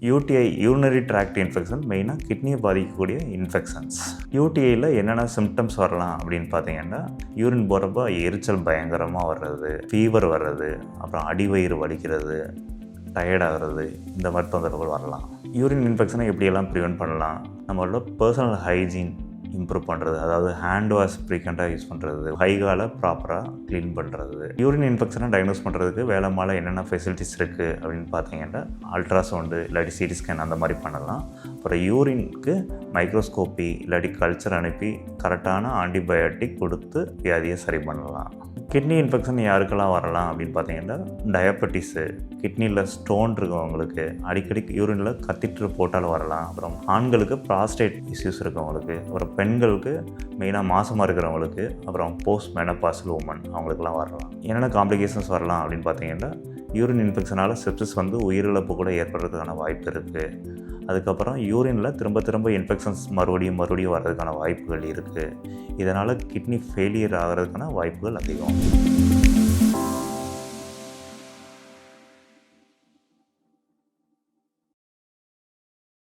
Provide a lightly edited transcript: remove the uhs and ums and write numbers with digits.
UTI urinary tract infection மெயினாக கிட்னியை பாதிக்கக்கூடிய இன்ஃபெக்ஷன்ஸ். யூடிஐயில் என்னென்ன சிம்டம்ஸ் வரலாம் அப்படின்னு பார்த்தீங்கன்னா, யூரின் போகிறப்ப எரிச்சல் பயங்கரமாக வர்றது, ஃபீவர் வர்றது, அப்புறம் அடிவயிறு வலிக்கிறது, டயர்டாகிறது, இந்த மாதிரி தொந்தரவுகள் வரலாம். யூரின் இன்ஃபெக்ஷனை எப்படியெல்லாம் ப்ரிவென்ட் பண்ணலாம்? நம்மளோட பர்சனல் ஹைஜீன் இம்ப்ரூவ் பண்ணுறது, அதாவது ஹேண்ட் வாஷ் ஃப்ரீக்வெண்ட்டாக யூஸ் பண்ணுறது, கைகாலை ப்ராப்பராக க்ளீன் பண்ணுறது. யூரின் இன்ஃபெக்ஷனை டயக்னோஸ் பண்ணுறதுக்கு வேலைமால என்னென்ன ஃபெசிலிட்டிஸ் இருக்குது அப்படின்னு பார்த்தீங்கன்னா, அல்ட்ராசவுண்டு இல்லாட்டி சிடி ஸ்கேன் அந்த மாதிரி பண்ணலாம். அப்புறம் யூரினுக்கு மைக்ரோஸ்கோப்பி இல்லாட்டி கல்ச்சர் அனுப்பி கரெக்டான ஆன்டிபயோட்டிக் கொடுத்து வியாதியை சரி பண்ணலாம். கிட்னி இன்ஃபெக்ஷன் யாருக்கெல்லாம் வரலாம் அப்படின்னு பார்த்தீங்கன்னா, டயபெட்டிஸு, கிட்னியில் ஸ்டோன் இருக்கவங்களுக்கு, அடிக்கடி யூரினில் கத்திட்டு போட்டால் வரலாம். அப்புறம் ஆண்களுக்கு ப்ராஸ்டேட் இஷ்யூஸ் இருக்கவங்களுக்கு, அப்புறம் பெண்களுக்கு மெயினாக மாசமாக இருக்கிறவங்களுக்கு, அப்புறம் போஸ்ட் மெனோபாசல் உமன் அவங்களுக்குலாம் வரலாம். என்னென்ன காம்ப்ளிகேஷன்ஸ் வரலாம் அப்படின்னு பார்த்தீங்கன்னா, யூரின் இன்ஃபெக்ஷனால் செப்சிஸ் வந்து உயிரிழப்பு கூட ஏற்படுறதுக்கான வாய்ப்பு இருக்குது. அதுக்கப்புறம் யூரினில் திரும்ப இன்ஃபெக்ஷன்ஸ் மறுபடியும் வர்றதுக்கான வாய்ப்புகள் இருக்குது. இதனால் கிட்னி ஃபெயிலியர் ஆகிறதுக்கான வாய்ப்புகள் அதிகம்.